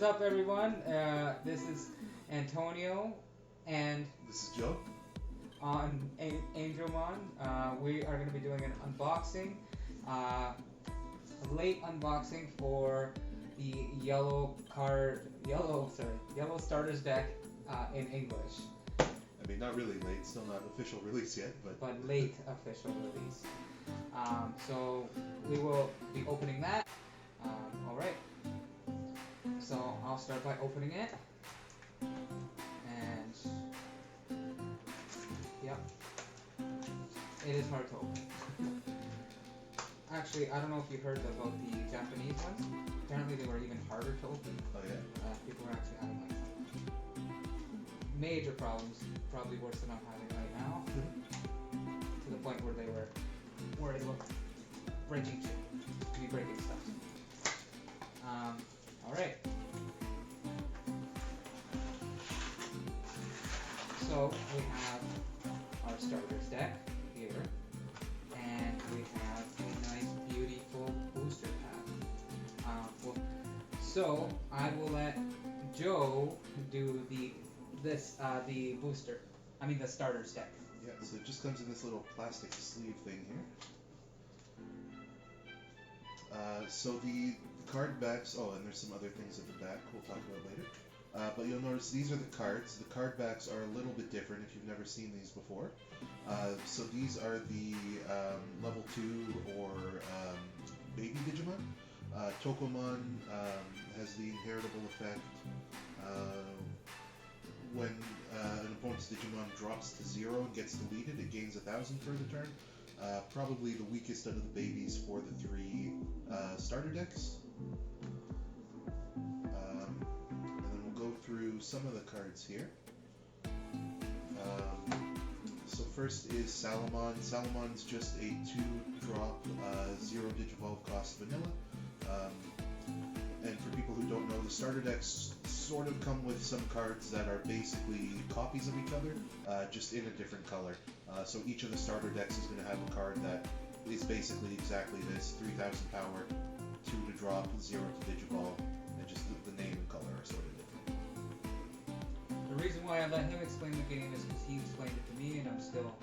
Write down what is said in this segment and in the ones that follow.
What's up, everyone? This is Antonio, and This is Joe. on Angelmon, we are going to be doing an unboxing, a late unboxing for the yellow starters deck in English, I mean, not really late, still not official release yet, but late official release. So we will be opening that. All right. So I'll start by opening it, and yep, it is hard to open. Actually, I don't know if you heard about the Japanese ones. Apparently, they were even harder to open. oh yeah. People were actually having like major problems, probably worse than I'm having right now, to the point where they look breaking shit, to be breaking stuff. All right. So we have our starters deck here, and we have a nice, beautiful booster pack. So I will let Joe do the booster. I mean the starters deck. Yeah, so it just comes in this little plastic sleeve thing here. So the card backs, oh, and there's some other things at the back we'll talk about later. But you'll notice these are the cards. The card backs are a little bit different if you've never seen these before. So these are the level 2 or baby Digimon. Tokomon has the inheritable effect. When an opponent's Digimon drops to 0 and gets deleted, it gains 1,000 for the turn. Probably the weakest out of the babies for the 3 starter decks. And then we'll go through some of the cards here. So first is Salomon. Salomon's just a 2-drop, 0 Digivolve cost vanilla. And for people who don't know, the starter decks sort of come with some cards that are basically copies of each other, just in a different color. So each of the starter decks is going to have a card that is basically exactly this: 3,000 power, 2 to drop, 0 to Digivolve, and just the name and color are sort of different. The reason why I let him explain the game is because he explained it to me, and I'm still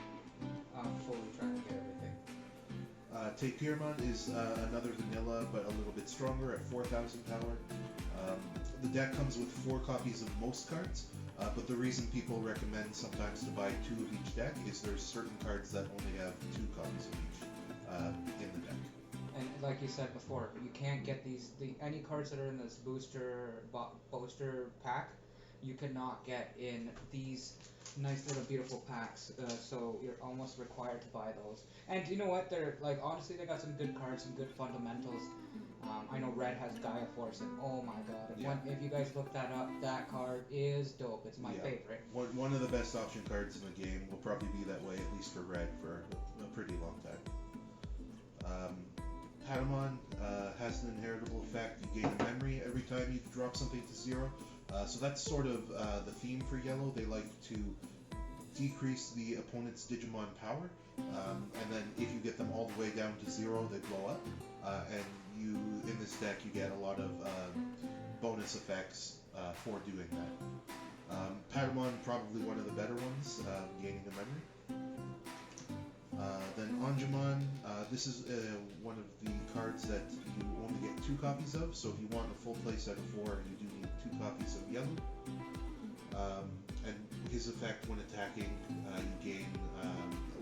fully trying to get everything. Tapirmon is another vanilla, but a little bit stronger at 4,000 power. The deck comes with 4 copies of most cards, but the reason people recommend sometimes to buy 2 of each deck is there's certain cards that only have 2 copies of each in the deck. And like you said before, you can't get any cards that are in this booster pack. You cannot get in these nice little beautiful packs. So you're almost required to buy those. And you know what? They're like, honestly, they got some good cards, some good fundamentals. I know Red has Gaia Force, and oh my god, Yeah. if you guys look that up, that card is dope. It's my favorite. One of the best option cards in the game will probably be that way, at least for Red, for a pretty long time. Patamon has an inheritable effect. You gain a memory every time you drop something to 0. So that's sort of the theme for Yellow. They like to decrease the opponent's Digimon power, and then if you get them all the way down to 0, they blow up. And in this deck, you get a lot of bonus effects for doing that. Patamon, probably one of the better ones, gaining a memory. Then Anjumon, this is one of the cards that you only get 2 copies of, so if you want a full play set of 4, you do need 2 copies of Yellow. And his effect when attacking, you gain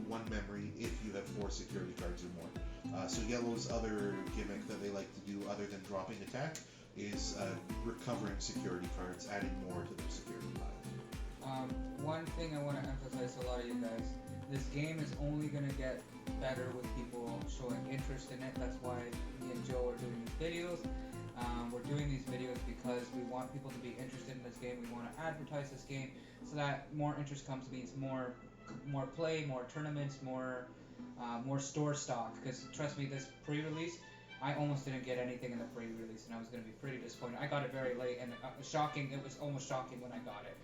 1 memory if you have 4 security cards or more. So Yellow's other gimmick that they like to do other than dropping attack is recovering security cards, adding more to their security pile. One thing I want to emphasize to a lot of you guys, this game is only going to get better with people showing interest in it. That's why me and Joe are doing these videos. We're doing these videos because we want people to be interested in this game. We want to advertise this game so that more interest comes, means more play, more tournaments, more store stock. Because trust me, this pre-release, I almost didn't get anything in the pre-release, and I was going to be pretty disappointed. I got it very late, and shocking. It was almost shocking when I got it.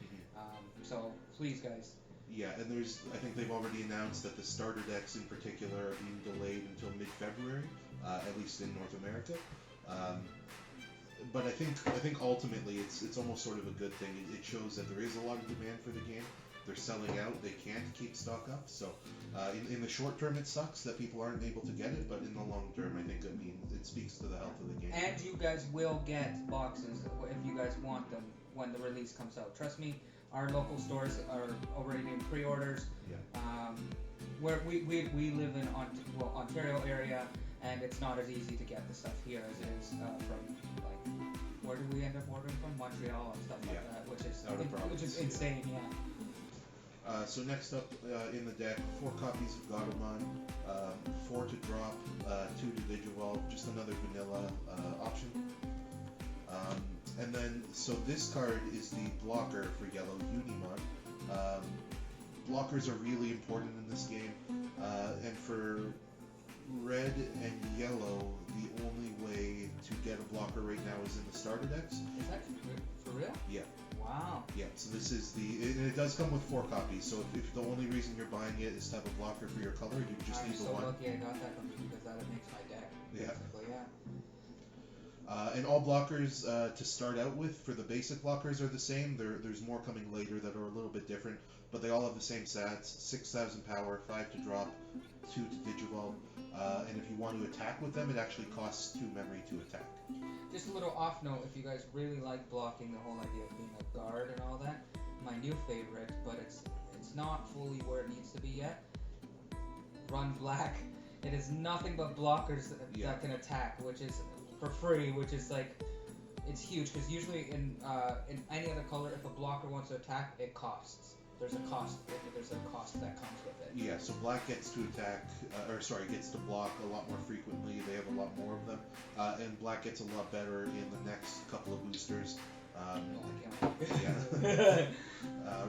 So please, guys. Yeah, and I think they've already announced that the starter decks in particular are being delayed until mid-February, at least in North America. but I think ultimately it's almost sort of a good thing. It shows that there is a lot of demand for the game. They're selling out. They can't keep stock up. So in the short term, it sucks that people aren't able to get it. But in the long term, I think it speaks to the health of the game. And you guys will get boxes if you guys want them when the release comes out. Trust me, our local stores are already doing pre-orders. Yeah. Where we live in Ontario area, and it's not as easy to get the stuff here as it is from like where do we end up ordering from? Montreal and stuff like that, which is insane. Yeah. So next up in the deck, 4 copies of Gatomon, 4 to drop, 2 to Digivolve, just another vanilla option. And then, so this card is the blocker for yellow Unimon. Blockers are really important in this game, and for red and yellow, the only way to get a blocker right now is in the starter decks. Is that for real? Yeah. Wow. Yeah, so this is and it does come with 4 copies, so if the only reason you're buying it is to have a blocker for your color, you just need the one. I'm so lucky I got that from you because that makes my deck, basically, yeah. And all blockers to start out with, for the basic blockers, are the same. There's more coming later that are a little bit different, but they all have the same stats: 6,000 power, 5 to drop, 2 to Digivolve, and if you want to attack with them, it actually costs 2 memory to attack. Just a little off note, if you guys really like blocking, the whole idea of being a guard and all that, my new favorite, but it's not fully where it needs to be yet, Run Black. It is nothing but blockers that can attack, which is for free, which is like, it's huge, because usually in any other color, if a blocker wants to attack, it costs. There's a cost that comes with it. Yeah, so black gets to attack, gets to block a lot more frequently. They have a lot more of them, and black gets a lot better in the next couple of boosters.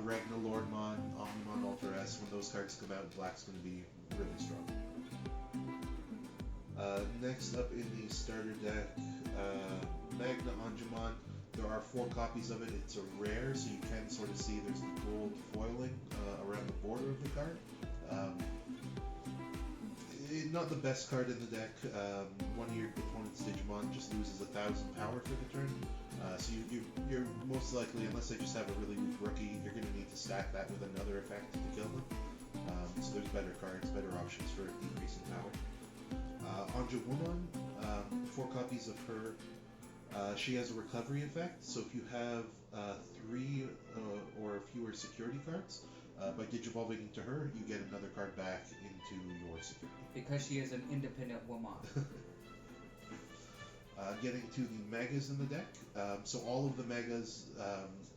Ragnar Lordmon, Omnimon Ultra S, when those cards come out, black's going to be really strong. Next up in the starter deck, Magna Angemon. There are 4 copies of it. It's a rare, so you can sort of see there's the gold foiling around the border of the card. Not the best card in the deck. One of your opponent's Digimon just loses 1,000 power for the turn. So you're most likely, unless they just have a really weak rookie, you're going to need to stack that with another effect to kill them. So there's better cards, better options for decreasing power. Anjawumon, 4 copies of her. She has a recovery effect, so if you have 3 or fewer security cards, by digivolving into her, you get another card back into your security. Because she is an independent woman. Getting to the megas in the deck, so all of the megas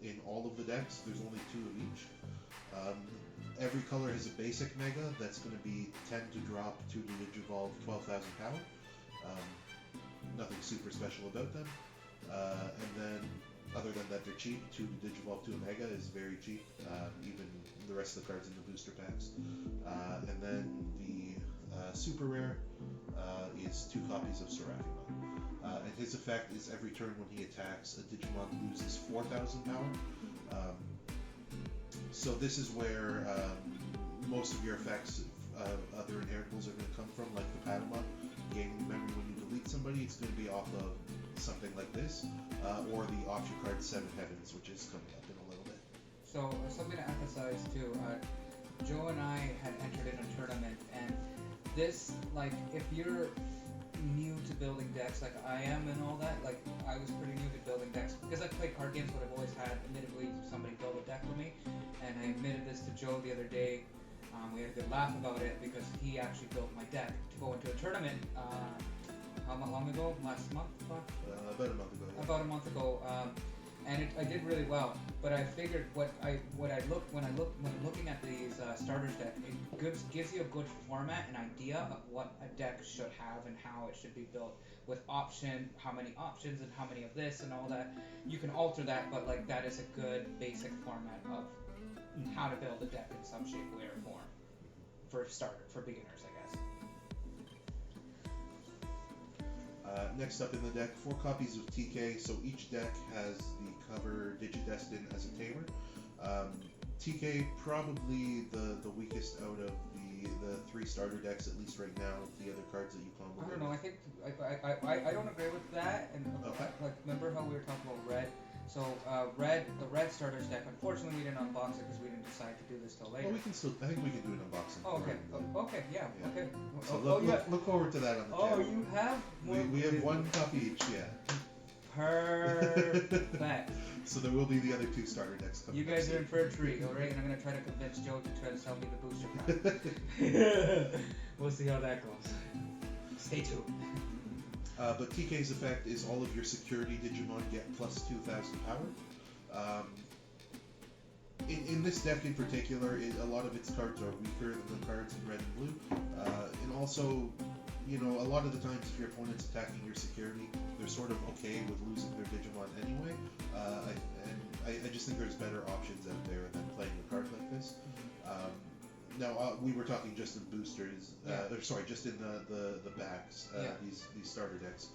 in all of the decks, there's only 2 of each. Every color has a basic mega that's going to be 10 to drop, 2 to digivolve, 12,000 power. Nothing super special about them. And then, other than that, they're cheap. 2 to Digivolve to a Mega is very cheap, even the rest of the cards in the booster packs. And then the super rare is 2 copies of Seraphimon. And his effect is every turn when he attacks, a Digimon loses 4,000 power. So this is where most of your effects of other inheritables are going to come from, like the Patamon. Gaining memory when you delete somebody, it's going to be off of something like this, or the option card 7 Heavens, which is coming up in a little bit. So something to emphasize too, Joe and I had entered in a tournament, and this, like, if you're new to building decks like I am and all that, like I was pretty new to building decks because I played card games, but I've always had, admittedly, somebody build a deck for me, and I admitted this to Joe the other day. We had a good laugh about it because he actually built my deck to go into a tournament. How long ago? Last month? About a month ago. Yeah. About a month ago, and I did really well. But I figured when I'm looking at these starters deck, it gives you a good format, an idea of what a deck should have and how it should be built with how many options and how many of this and all that. You can alter that, but like that is a good basic format of how to build a deck in some shape, way, or form for beginners, I guess. Next up in the deck, 4 copies of TK. So each deck has the cover Digidestin as a tamer. TK probably the weakest out of the 3 starter decks, at least right now. The other cards that you combo. I don't know. I think I don't agree with that. And okay. Like, remember were talking about red. So the red starters deck. Unfortunately, we didn't unbox it because we didn't decide to do this till later. Well, we can still. I think we can do an unboxing. Oh, okay. for it. Okay. Yeah. Yeah. Okay. So yeah. look forward to that on the Oh, channel. you have. We have one copy each. Yeah. Perfect. So there will be the other 2 starter decks coming. You guys are in for a treat, alright? And I'm gonna try to convince Joe to try to sell me the booster pack. We'll see how that goes. Stay tuned. But TK's effect is all of your security Digimon get plus 2,000 power. In this deck in particular, a lot of its cards are weaker than the cards in red and blue. And also, you know, a lot of the times if your opponent's attacking your security, they're sort of okay with losing their Digimon anyway. I just think there's better options out there than playing a card like this. Now, we were talking just in boosters, or sorry, just in the backs, these starter decks.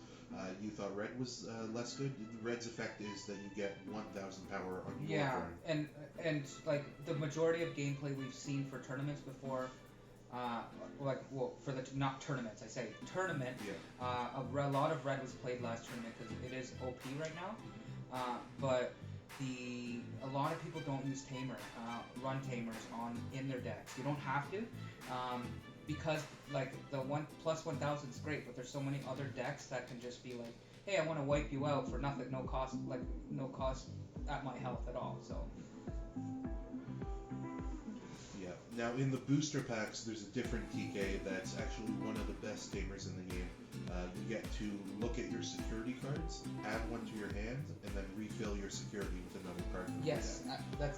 You thought red was less good. Red's effect is that you get 1,000 power on your turn. and like the majority of gameplay we've seen for tournaments before, for the not tournaments, I say tournament. Yeah. A lot of red was played last tournament because it is OP right now. But a lot of people don't use tamer, run tamers in their decks. You don't have to, because like the 1+1,000 is great, but there's so many other decks that can just be like, hey, I want to wipe you out for nothing, no cost at my health at all. So. Yeah. Now in the booster packs, there's a different TK that's actually one of the best tamers in the game. You get to look at your security cards, add one to your hand, and then refill your security with another card. Yes, that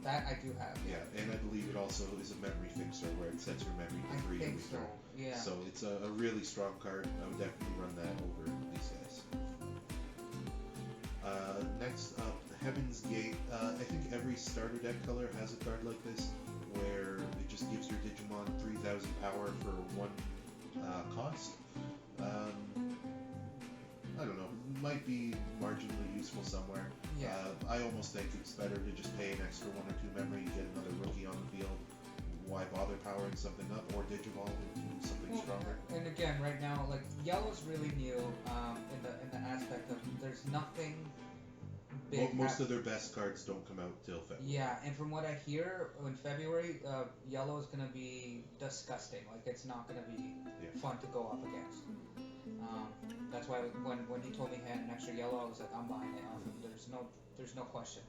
I do have. Yeah, and I believe it also is a memory fixer where it sets your memory to 3 I think every so. turn. Yeah. So it's a really strong card. I would definitely run that over these guys. Next up, Heaven's Gate. I think every starter deck color has a card like this, where it just gives your Digimon 3,000 power for 1 cost. I don't know, might be marginally useful somewhere. Yeah. I almost think it's better to just pay an extra 1 or 2 memory, get another rookie on the field. Why bother powering something up or Digivolve into something stronger? And again, right now, like yellow's really new in the aspect of there's nothing big. Most of their best cards don't come out till February. Yeah, and from what I hear, in February, yellow is gonna be disgusting. Like it's not gonna be fun to go up against. That's why when he told me he had an extra yellow, I was like, I'm buying it. There's no question.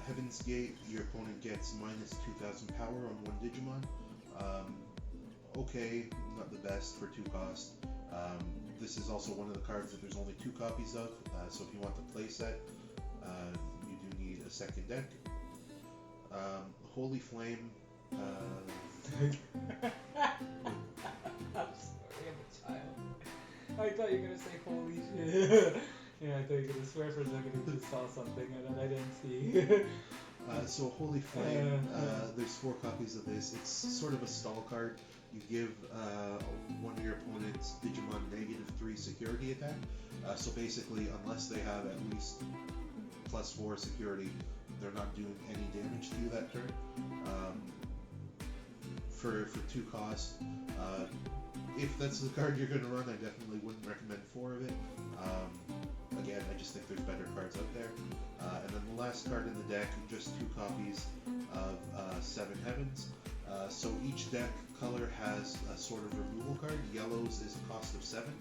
Heaven's Gate, your opponent gets minus 2,000 power on 1 Digimon. Okay, not the best for 2 cost. This is also one of the cards that there's only 2 copies of, so if you want the playset, you do need a second deck. Holy Flame. I'm sorry, I'm a child. I thought you were gonna say holy shit. Yeah, I thought you were gonna swear for a second and just saw something and then I didn't see. So Holy Flame, there's 4 copies of this. It's sort of a stall card. You give one of your opponent's Digimon -3 security attack. So basically, unless they have at least +4 security, they're not doing any damage to you that turn. For 2 cost, if that's the card you're going to run, I definitely wouldn't recommend 4 of it. Again, I just think there's better cards out there. And then the last card in the deck, just 2 copies of 7 Heavens. So each deck color has a sort of removal card. Yellow's is a cost of 7.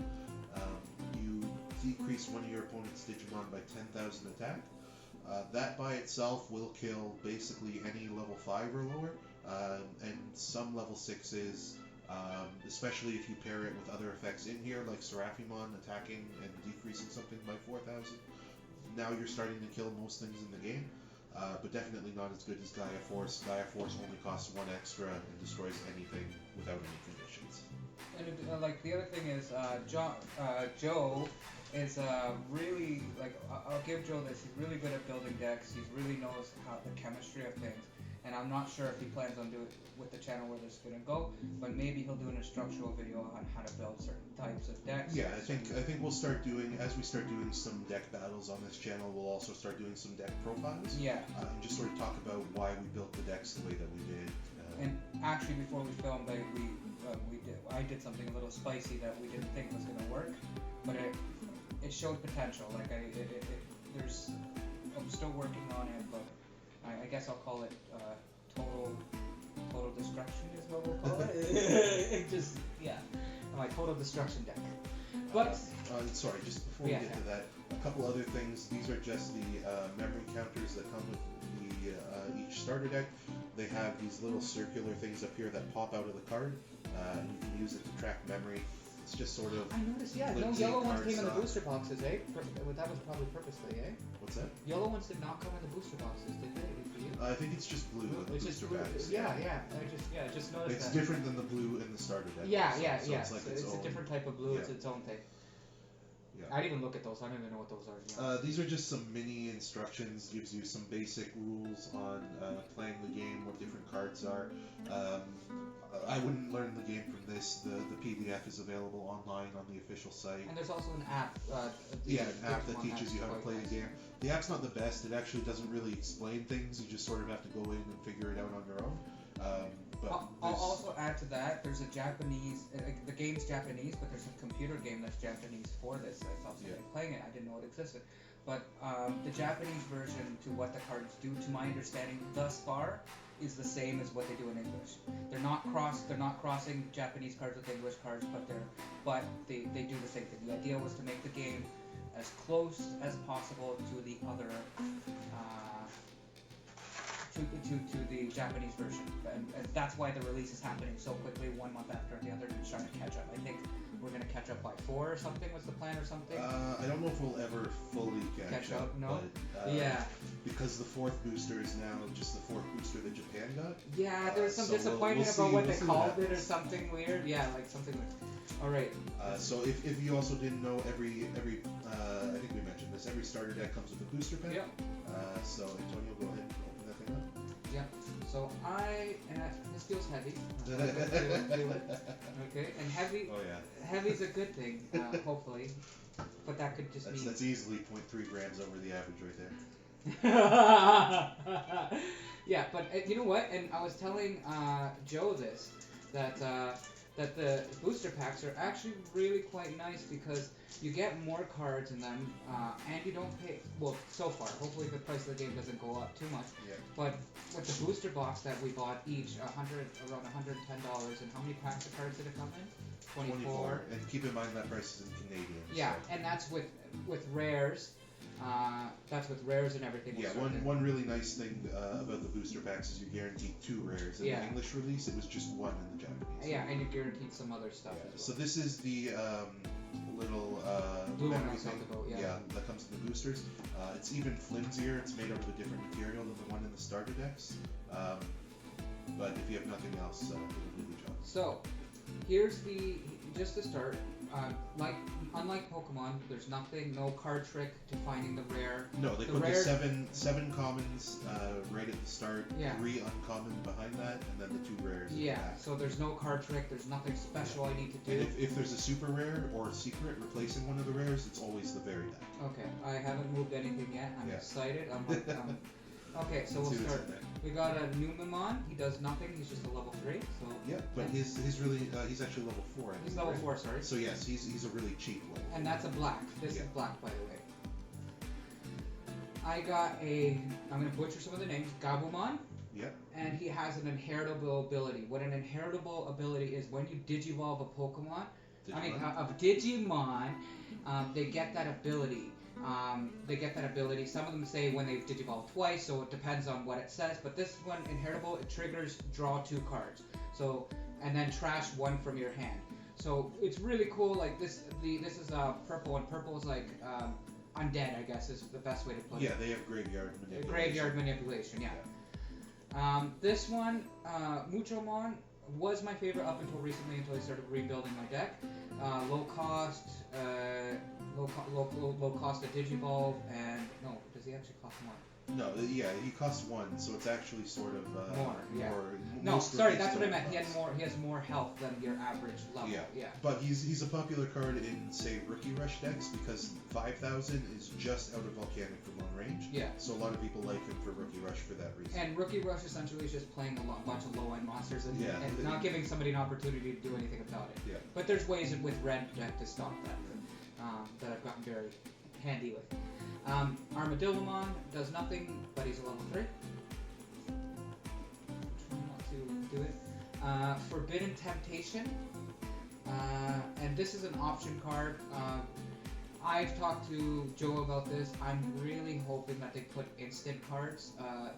You decrease one of your opponent's Digimon by 10,000 attack. That by itself will kill basically any level 5 or lower, and some level 6s, especially if you pair it with other effects in here, like Seraphimon attacking and decreasing something by 4,000. Now you're starting to kill most things in the game, but definitely not as good as Gaia Force. Gaia Force only costs 1 extra and destroys anything without any conditions. And like the other thing is, Joe is really like I'll give Joe this. He's really good at building decks. He really knows how the chemistry of things. And I'm not sure if he plans on doing it with the channel where this is gonna go, but maybe he'll do an instructional video on how to build certain types of decks. Yeah, I think we'll start doing, as we start doing some deck battles on this channel, we'll also start doing some deck profiles. Yeah. And just sort of talk about why we built the decks the way that we did. And actually, before we filmed, I did something a little spicy that we didn't think was gonna work, but it it showed potential. Like there's, I'm still working on it, but I guess I'll call it total destruction is what we'll call it. It just my total destruction deck. But sorry, just before we get to that, a couple other things. These are just the memory counters that come with each starter deck. They have these little circular things up here that pop out of the card, and you can use it to track memory. It's just sort of. I noticed, no yellow ones came in the booster boxes, eh? That was probably purposely, eh? What's that? Yellow ones did not come in the booster boxes, did they? I think it's just blue in the booster packs. Yeah. I just noticed it's that. It's different than the blue in the starter deck. So It's like it's a different type of blue. It's its own thing. Yeah. I didn't even look at those. I don't even know what those are. These are just some mini instructions. Gives you some basic rules on playing the game, what different cards are. I wouldn't learn the game from this. The PDF is available online on the official site. And there's also an app. An app that teaches you how to play the game. The app's not the best. It actually doesn't really explain things. You just sort of have to go in and figure it out on your own. I'll also add to that, there's a Japanese, the game's Japanese, but there's a computer game that's Japanese for this. I saw somebody playing it, I didn't know it existed. But the Japanese version to what the cards do, to my understanding thus far, is the same as what they do in English. They're not crossing Japanese cards with English cards, but they do the same thing. The idea was to make the game as close as possible to the other to the Japanese version, and that's why the release is happening so quickly, 1 month after the other, and trying to catch up. I think we're gonna catch up by 4 or something. Was the plan or something? I don't know if we'll ever fully catch up. No. But, because the 4th booster is now just the 4th booster that Japan got. Yeah, there was some disappointment about what they called it or something weird. Yeah, like something weird. All right. So if you also didn't know, every I think we mentioned this. Every starter deck comes with a booster pack. Yep. So Antonio, go ahead and open that thing up. Yeah. So this feels heavy. Do it. Okay, and heavy. Oh yeah. Heavy's a good thing, hopefully, but that could just mean. That's easily 0.3 grams over the average right there. Yeah, but you know what? And I was telling Joe this that the booster packs are actually really quite nice because you get more cards in them, and you don't pay. Well, so far, hopefully the price of the game doesn't go up too much. Yeah. But with the booster box that we bought each, around $110, and how many packs of cards did it come in? 24. And keep in mind that price is in Canadian. Yeah, so. and that's with rares. That's with rares and everything. Yeah, one really nice thing about the booster packs is you're guaranteed 2 rares. In the English release, it was just 1 in the Japanese. Yeah, and you're guaranteed some other stuff as well. So this is the little blue memory thing. Yeah, that comes in the boosters. It's even flimsier. It's made out of a different material than the one in the starter decks. But if you have nothing else, it'll do the job. So, here's just to start. Unlike Pokemon, there's no card trick to finding the rare. No, they put the seven commons right at the start, 3 uncommon behind that, and then the 2 rares. Yeah, so there's no card trick. There's nothing special I need to do. And if there's a super rare or a secret replacing one of the rares, it's always the very deck. Okay, I haven't moved anything yet. I'm excited. Okay, so we'll start. We got a Numemon. He does nothing. He's just a level 3. So yeah, but he's actually level 4. He's level 4, sorry. So yes, he's a really cheap level. And that's a black. This is black, by the way. I got I'm gonna butcher some of the names. Gabumon. Yep. And he has an inheritable ability. What an inheritable ability is, when you digivolve a Pokemon, of Digimon, they get that ability. Some of them say when they digivolve twice, so it depends on what it says. But this one, inheritable, it triggers draw 2 cards. So, and then trash 1 from your hand. So it's really cool. Like this is purple, and purple is like undead, I guess is the best way to put it. Yeah, they have graveyard manipulation. Graveyard manipulation, yeah. This one, Muchomon, was my favorite up until recently, until I started rebuilding my deck. Low cost to digivolve, and no, does he actually cost more? No, he costs 1, so it's actually sort of more. No, that's what I meant. He has more health than your average level. Yeah. But he's a popular card in, say, Rookie Rush decks because 5,000 is just out of Volcanic for long range. Yeah. So a lot of people like him for Rookie Rush for that reason. And Rookie Rush essentially is just playing a bunch of low-end monsters and not giving somebody an opportunity to do anything about it. Yeah. But there's ways with red deck to stop that. that I've gotten very handy with. Armadillo does nothing, but he's a level 3. Try not to do it. Forbidden Temptation, and this is an option card. I've talked to Joe about this. I'm really hoping that they put instant cards.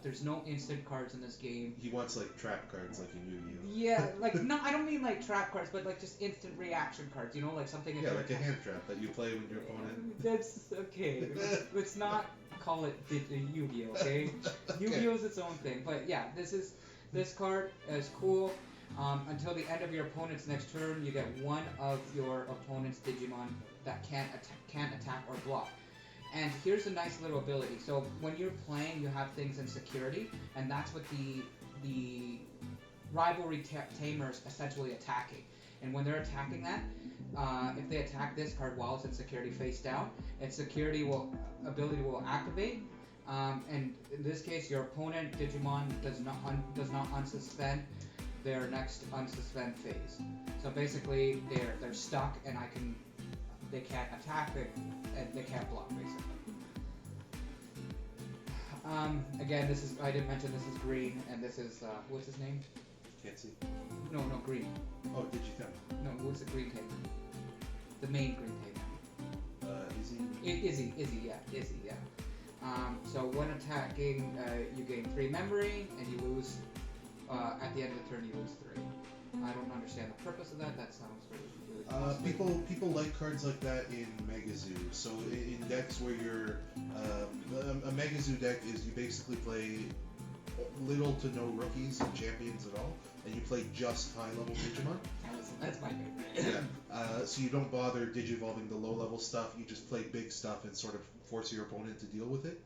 There's no instant cards in this game. He wants like trap cards, like in Yu-Gi-Oh. Yeah, like no, I don't mean like trap cards, but like just instant reaction cards. You know, like something. Yeah, like a hand trap that you play with your opponent. That's okay. Let's not call it Yu-Gi-Oh. Okay, Okay. Yu-Gi-Oh is its own thing. But yeah, this card is cool. Until the end of your opponent's next turn, you get one of your opponent's Digimon that can't attack or block. And here's a nice little ability. So when you're playing, you have things in security, and that's what the rivalry tamer is essentially attacking. And when they're attacking that, if they attack this card while it's in security face down, its security ability will activate. And in this case, your opponent Digimon does not unsuspend their next unsuspend phase. So basically, they're stuck, and they can't attack it, and they can't block basically. Again, I didn't mention this is green, and this is what's his name? Can't see. No, green. Oh, Digimon. No, what's the green tamer? The main green tamer. Izzy. Izzy, yeah. So when attacking, you gain 3 memory, and you lose. At the end of the turn, you lose 3. I don't understand the purpose of that. That sounds really People like cards like that in Megazoo. So in decks where you're a Megazoo deck is you basically play little to no rookies and champions at all, and you play just high level Digimon. That's my favorite. Yeah. So you don't bother digivolving the low level stuff. You just play big stuff and sort of force your opponent to deal with it.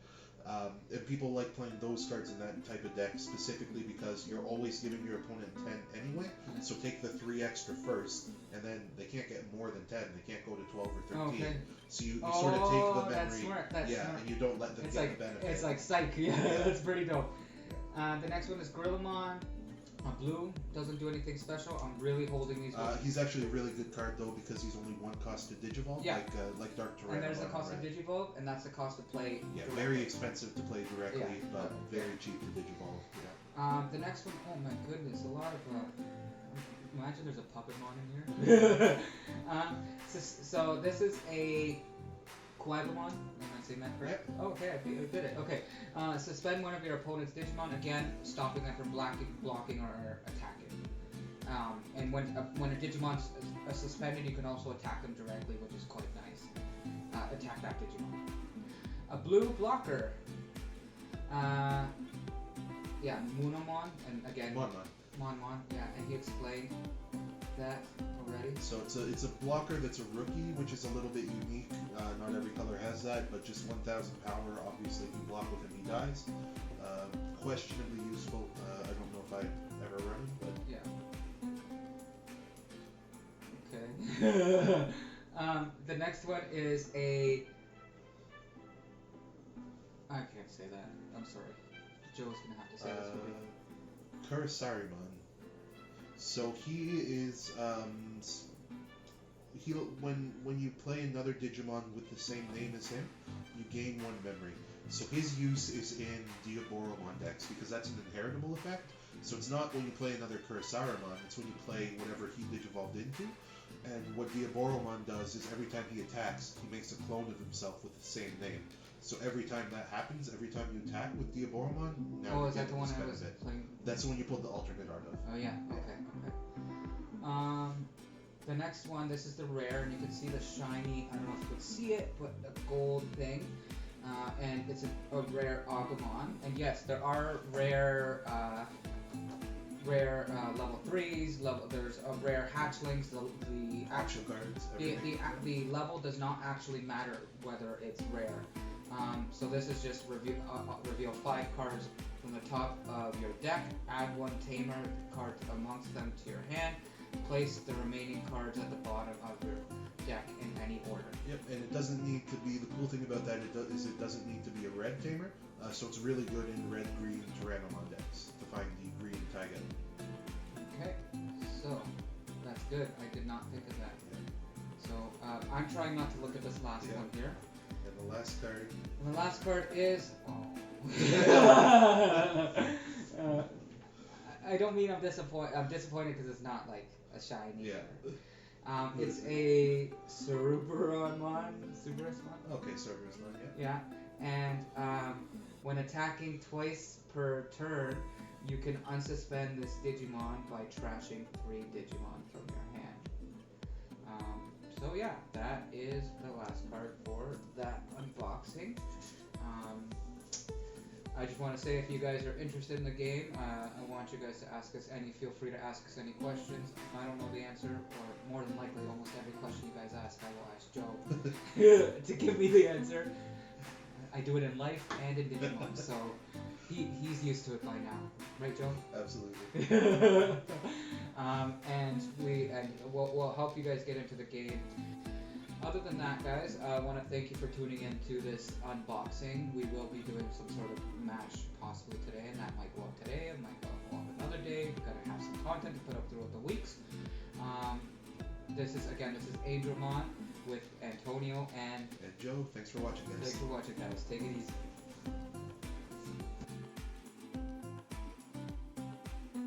And people like playing those cards in that type of deck specifically because you're always giving your opponent 10 anyway. So take the 3 extra first, and then they can't get more than 10. They can't go to 12 or 13. Okay. So you sort of take the memory. That's smart. That's smart. And you don't let them get the benefit. It's like Psych. Yeah, that's pretty dope. The next one is Gorillamon. Blue doesn't do anything special. I'm really holding these ones. He's actually a really good card though because he's only 1 cost to Digivolve, like Dark Tyrannomon. And there's the cost of Digivolve, and that's the cost of play. Yeah, directly. very expensive to play directly, but very cheap to Digivolve. Yeah. The next one, oh my goodness, a lot of. Imagine there's a Puppetmon in here. So this is a Coagumon. Am I saying that correct? Yep. Oh, okay, I did it. Okay. Suspend one of your opponent's Digimon, again, stopping them from blocking or attacking. And when a Digimon's suspended, you can also attack them directly, which is quite nice. Attack that Digimon. A blue blocker. Yeah, Munamon, and again, Monmon, yeah, and he explained that already. So it's a blocker that's a rookie, which is a little bit unique. Not every color has that, but just 1,000 power. Obviously, if you block with him, he dies. Questionably useful. I don't know if I ever run him, but yeah. Okay. The next one is a. I can't say that. I'm sorry. Joe's gonna have to say this with me. Kurisarimon. So he is when you play another Digimon with the same name as him, you gain 1 memory. So his use is in Diaboromon decks because that's an inheritable effect. So it's not when you play another Kurisarimon, it's when you play whatever he digivolved into. And what Diaboromon does is every time he attacks, he makes a clone of himself with the same name. So every time that happens, every time you attack with Diaboromon, now you is that get the one this I was benefit. playing? That's the one you pulled the alternate art of. Oh yeah, okay. The next one, this is the rare, and you can see the shiny, I don't know if you can see it, but the gold thing. And it's a rare Agumon. And yes, there are rare level 3s, there's a rare hatchlings, the Action cards. the level does not actually matter whether it's rare. So this is just reveal 5 cards from the top of your deck, add 1 tamer card amongst them to your hand, place the remaining cards at the bottom of your deck in any order. Yep, and it doesn't need to be, the cool thing about that is it doesn't need to be a red tamer, so it's really good in red-green Tyrannomon decks to find the green Taiga. Okay, so that's good. I did not think of that. So I'm trying not to look at this last Yeah. one here. And the last card. And the last card is. I don't mean I'm disappointed. I'm disappointed because it's not like a shiny. Yeah. It's a Cerebromon. Cerebromon? Okay, Cerberus one, yeah. Yeah. And when attacking twice per turn, you can unsuspend this Digimon by trashing 3 Digimon from your hand. So yeah, that is the last card for that unboxing. I just want to say, if you guys are interested in the game, I want you guys to ask us feel free to ask us any questions. If I don't know the answer, or more than likely almost every question you guys ask, I will ask Joe to give me the answer. I do it in life and in Digimon, so he's used to it by now, right, Joe? Absolutely. And we'll help you guys get into the game. Other than that, guys, I want to thank you for tuning in to this unboxing. We will be doing some sort of match possibly today, and that might go up today, it might go up another day. We've got to have some content to put up throughout the weeks. This is Angelmon with Antonio and And Joe, thanks for watching, guys. thanks for watching, guys. Take it easy.